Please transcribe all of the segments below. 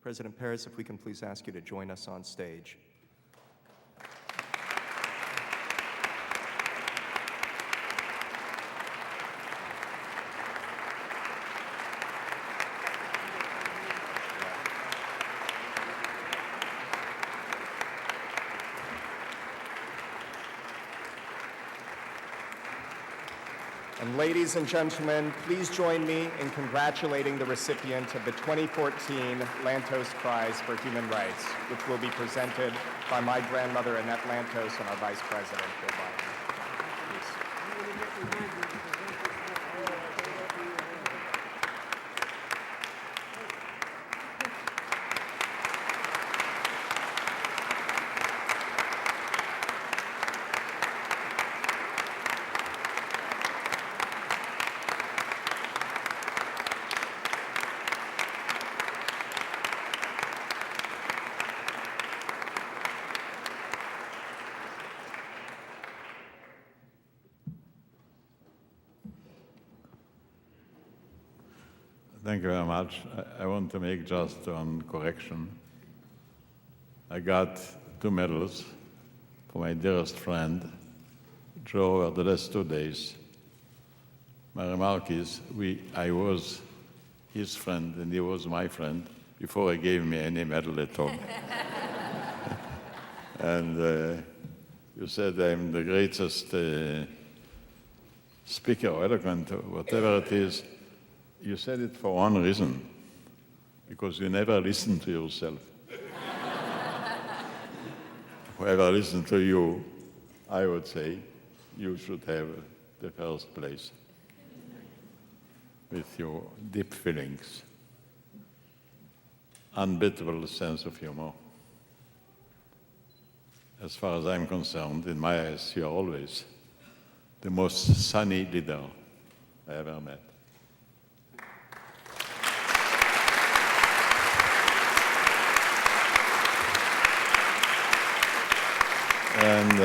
President Peres, if we can please ask you to join us on stage. And ladies and gentlemen, please join me in congratulating the recipient of the 2014 Lantos Prize for Human Rights, which will be presented by my grandmother, Annette Lantos, and our Vice President, Bill Biden. Please. Thank you very much. I want to make just one correction. I got 2 medals for my dearest friend, Joe, over the last 2 days. My remark is, I was his friend and he was my friend before he gave me any medal at all. And you said I'm the greatest speaker or eloquent, or whatever it is. You said it for one reason, because you never listen to yourself. Whoever listens to you, I would say, you should have the first place with your deep feelings, unbeatable sense of humor. As far as I'm concerned, in my eyes, you are always the most sunny leader I ever met. And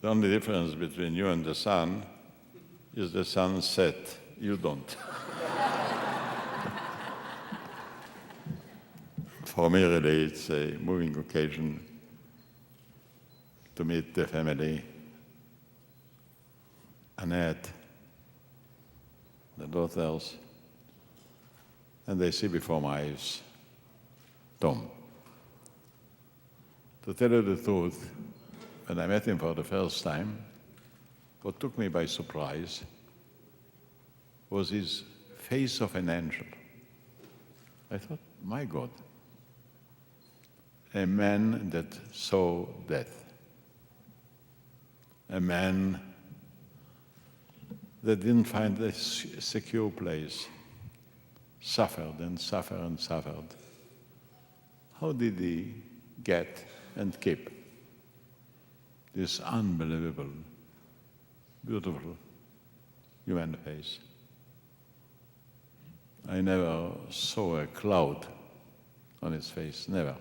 the only difference between you and the sun is the sun set. You don't. For me, really, it's a moving occasion to meet the family, Annette, the daughters, and I see before my eyes Tom. To tell you the truth, when I met him for the first time, what took me by surprise was his face of an angel. I thought, my God, a man that saw death, a man that didn't find a secure place, suffered and suffered and suffered. How did he get and keep this unbelievable, beautiful human face? I never saw a cloud on his face, never.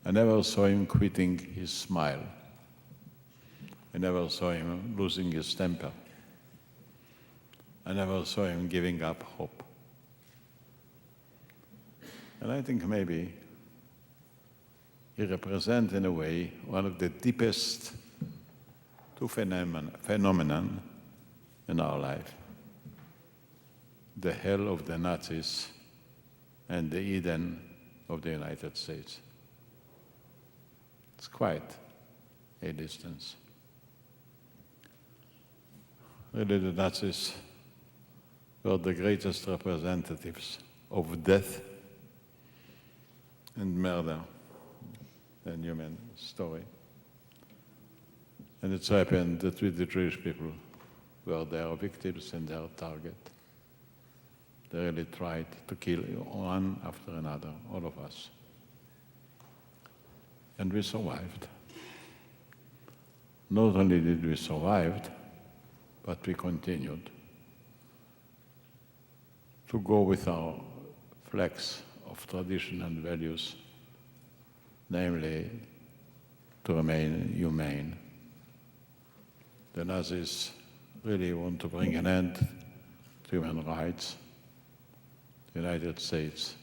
I never saw him quitting his smile. I never saw him losing his temper. I never saw him giving up hope. And I think maybe he represents, in a way, one of the deepest two phenomena in our life. The hell of the Nazis and the Eden of the United States. It's quite a distance. Really, the Nazis were the greatest representatives of death and murder in human story. And it's happened that with the Jewish people were their victims and their target. They really tried to kill one after another, all of us. And we survived. Not only did we survive, but we continued to go with our flags of tradition and values, namely to remain humane. The Nazis really want to bring an end to human rights. the United States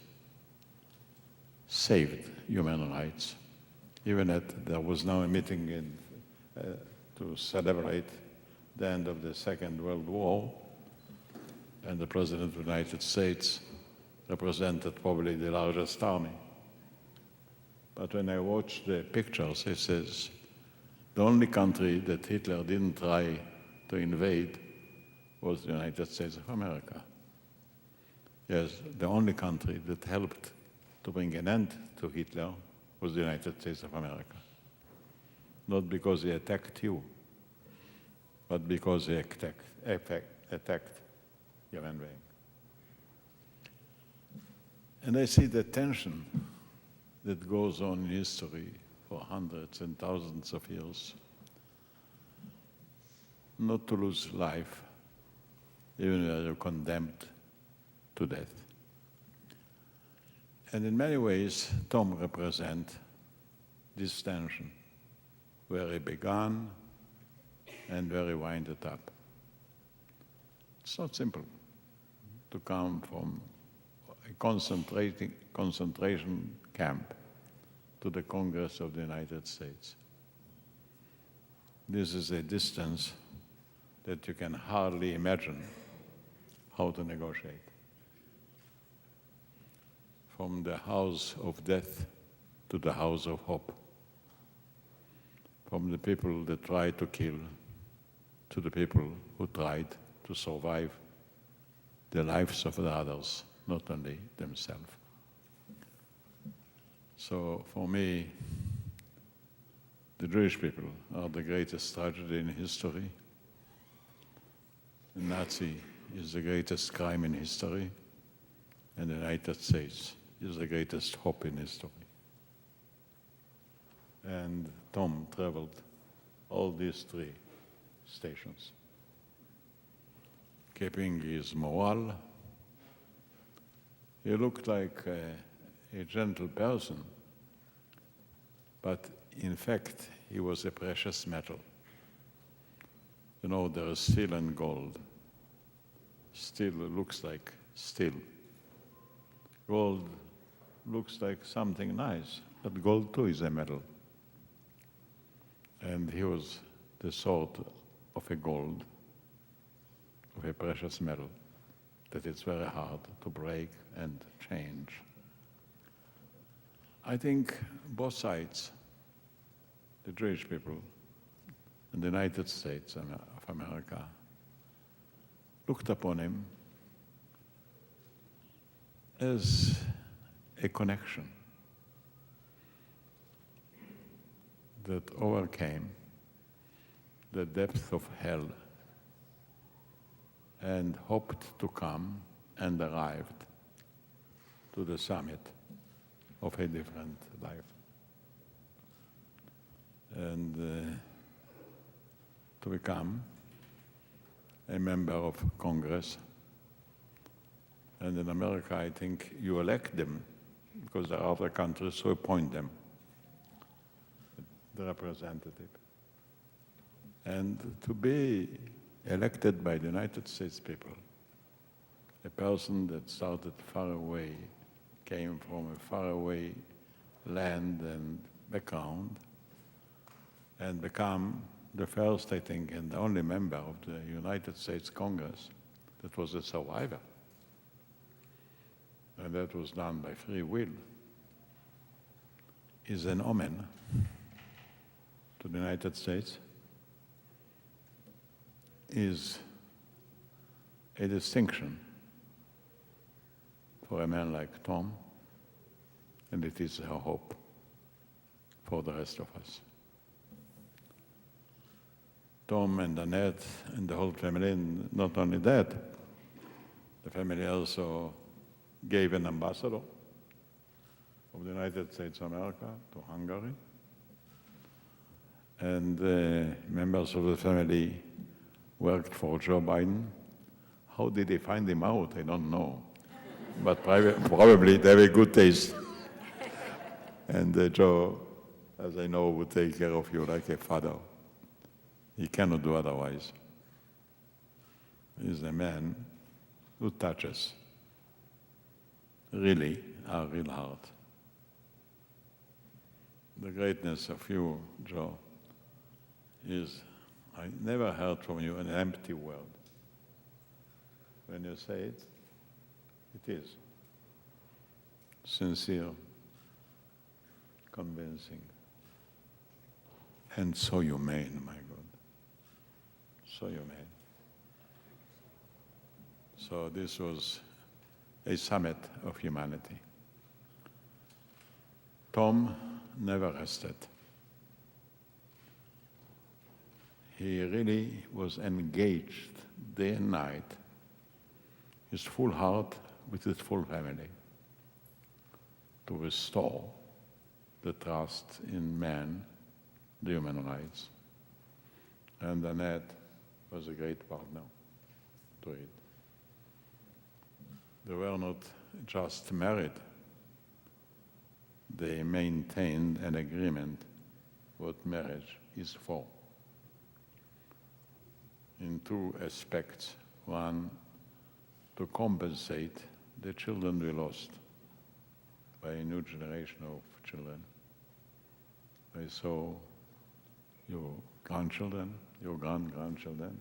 saved human rights, even that there was now a meeting to celebrate the end of the Second World War, and the President of the United States represented probably the largest army. But when I watch the pictures, it says the only country that Hitler didn't try to invade was the United States of America. Yes, the only country that helped to bring an end to Hitler was the United States of America. Not because he attacked you, but because he attacked human beings. And I see the tension that goes on in history for hundreds and thousands of years. Not to lose life, even when you're condemned to death. And in many ways, Tom represents this tension, where he began and where he winded up. It's not simple to come from a concentration camp to the Congress of the United States. This is a distance that you can hardly imagine how to negotiate. From the house of death to the house of hope. From the people that tried to kill to the people who tried to survive the lives of the others, not only themselves. So for me, the Jewish people are the greatest tragedy in history. The Nazi is the greatest crime in history, and the United States is the greatest hope in history. And Tom traveled all these three stations, keeping his morale. He looked like a gentle person, but in fact, he was a precious metal. You know, there is steel and gold. Steel looks like steel. Gold looks like something nice, but gold too is a metal. And he was the sort of a gold, of a precious metal, that it's very hard to break and change. I think both sides, the Jewish people and the United States of America, looked upon him as a connection that overcame the depth of hell and hoped to come and arrived to the summit of a different life. And to become a member of Congress. And in America, I think you elect them because there are other countries who appoint them, the representative. And to be elected by the United States people, a person that started far away, came from a faraway land and background, and become the first, I think, and the only member of the United States Congress that was a survivor. And that was done by free will, is an omen to the United States, is a distinction for a man like Tom, and it is our hope for the rest of us. Tom and Annette and the whole family, and not only that, the family also gave an ambassador of the United States of America to Hungary. And members of the family worked for Joe Biden. How did they find him out? I don't know. But probably they have a good taste. And Joe, as I know, would take care of you like a father. He cannot do otherwise. He's a man who touches really are real hard. The greatness of you, Joe, is I never heard from you an empty word. When you say it, it is sincere, convincing, and so humane, my God. So humane. So this was a summit of humanity. Tom never rested. He really was engaged day and night, his full heart with his full family, to restore the trust in man, the human rights. And Annette was a great partner to it. They were not just married. They maintained an agreement what marriage is for. In two aspects. One, to compensate the children we lost by a new generation of children. I saw your grandchildren, your grandchildren.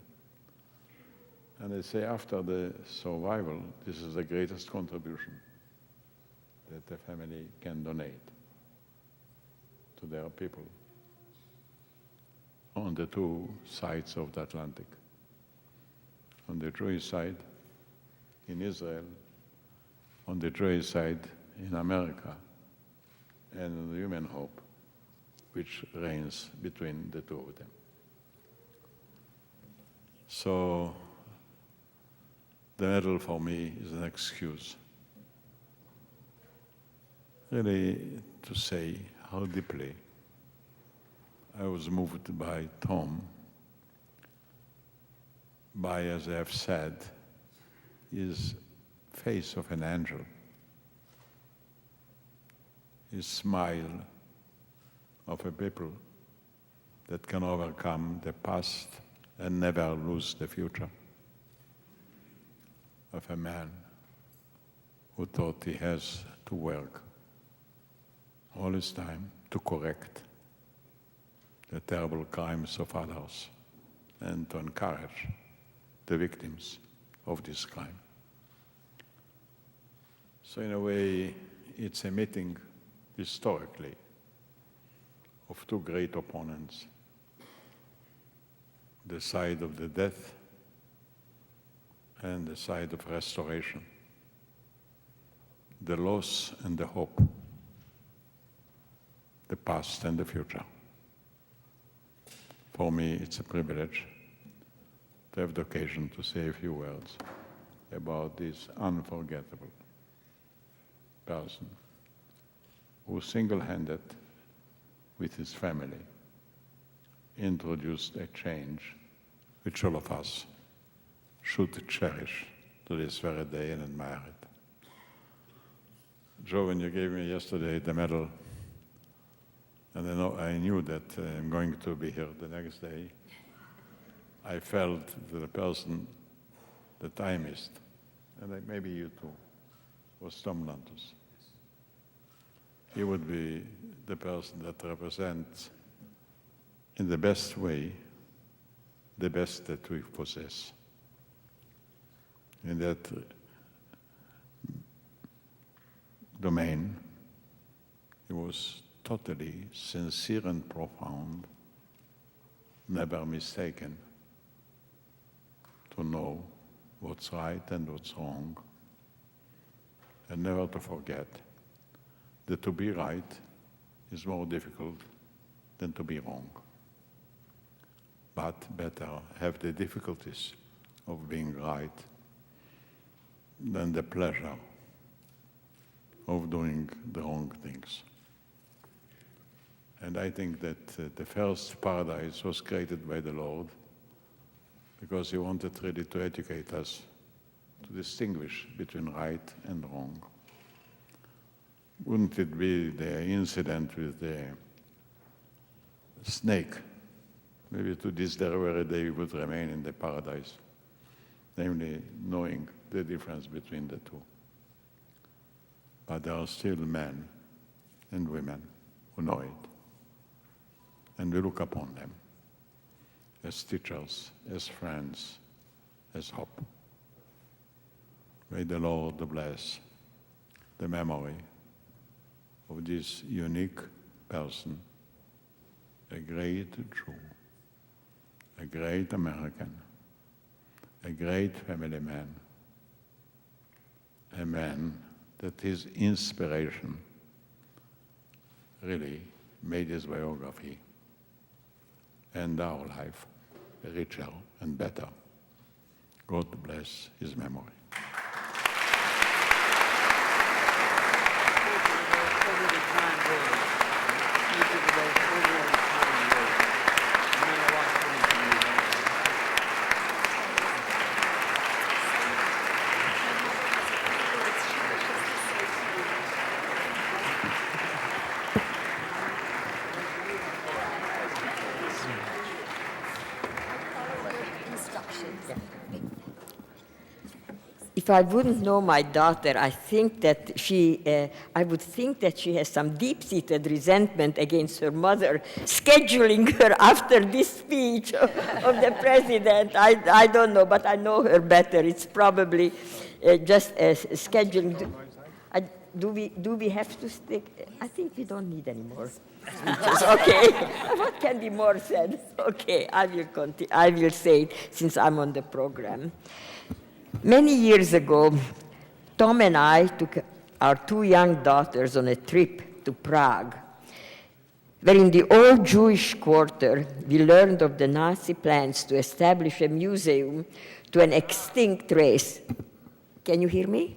And they say after the survival, this is the greatest contribution that the family can donate to their people on the two sides of the Atlantic. On the Jewish side in Israel, on the Jewish side in America, and the human hope which reigns between the two of them. So the medal for me is an excuse really to say how deeply I was moved by Tom, by, as I have said, his face of an angel, his smile of a people that can overcome the past and never lose the future, of a man who thought he has to work all his time to correct the terrible crimes of others and to encourage the victims of this crime. So in a way, it's a meeting historically of two great opponents, the side of the death and the side of restoration, the loss and the hope, the past and the future. For me, it's a privilege to have the occasion to say a few words about this unforgettable person who single-handed, with his family, introduced a change which all of us should cherish to this very day and admire it. Joe, when you gave me yesterday the medal, and I knew that I'm going to be here the next day, I felt that the person that I missed, and maybe you too, was Tom Lantos. He would be the person that represents, in the best way, the best that we possess. In that domain, he was totally sincere and profound, never mistaken, to know what's right and what's wrong, and never to forget that to be right is more difficult than to be wrong. But better have the difficulties of being right than the pleasure of doing the wrong things. And I think that the first paradise was created by the Lord because he wanted really to educate us to distinguish between right and wrong. Wouldn't it be the incident with the snake? Maybe to this very day we would remain in the paradise, namely knowing the difference between the two. but there are still men and women who know it. And we look upon them as teachers, as friends, as hope. May the Lord bless the memory of this unique person, a great Jew, a great American, a great family man, a man that his inspiration really made his biography and our life richer and better. God bless his memory. If I wouldn't know my daughter, I think that I would think that she has some deep-seated resentment against her mother, scheduling her after this speech of the president. I don't know, but I know her better. It's probably just scheduling. Do we have to stick? I think we don't need any more speeches. Okay. What can be more said? Okay, I will continue. I will say it since I'm on the program. Many years ago, Tom and I took our two young daughters on a trip to Prague, where in the old Jewish quarter, we learned of the Nazi plans to establish a museum to an extinct race. Can you hear me?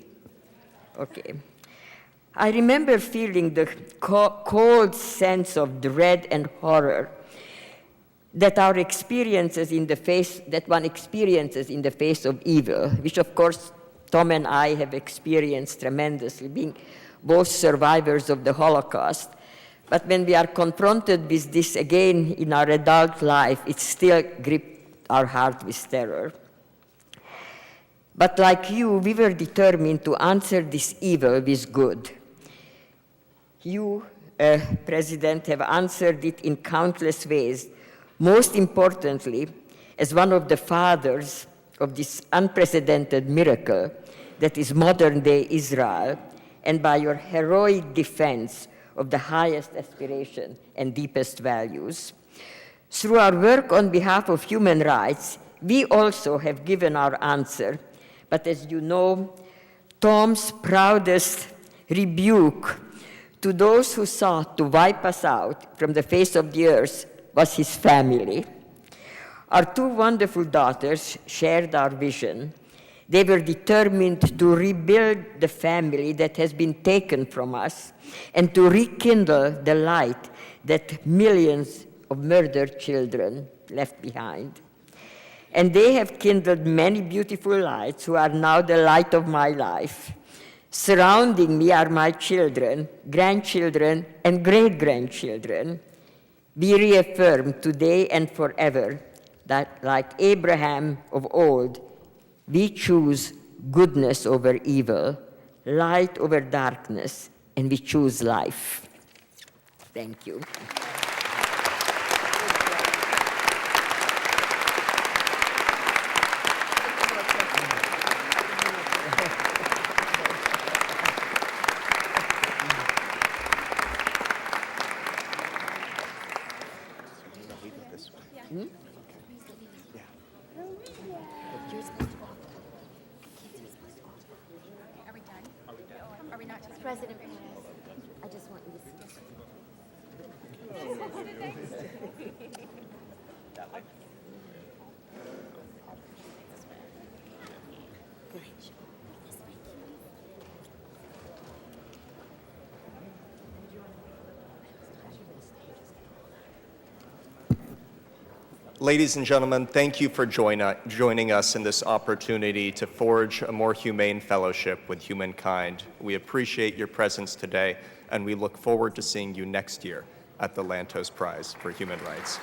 Okay. I remember feeling the cold sense of dread and horror that one experiences in the face of evil, which of course Tom and I have experienced tremendously, being both survivors of the Holocaust. But when we are confronted with this again in our adult life, it still gripped our heart with terror. But like you, we were determined to answer this evil with good. You, President, have answered it in countless ways. Most importantly, as one of the fathers of this unprecedented miracle that is modern-day Israel, and by your heroic defense of the highest aspiration and deepest values. Through our work on behalf of human rights, we also have given our answer. But as you know, Tom's proudest rebuke to those who sought to wipe us out from the face of the earth was his family. Our two wonderful daughters shared our vision. They were determined to rebuild the family that has been taken from us and to rekindle the light that millions of murdered children left behind. And they have kindled many beautiful lights who are now the light of my life. Surrounding me are my children, grandchildren, and great-grandchildren. We reaffirm today and forever that, like Abraham of old, we choose goodness over evil, light over darkness, and we choose life. Thank you. President Perez, I just want you to see this. Ladies and gentlemen, thank you for joining us in this opportunity to forge a more humane fellowship with humankind. We appreciate your presence today, and we look forward to seeing you next year at the Lantos Prize for Human Rights.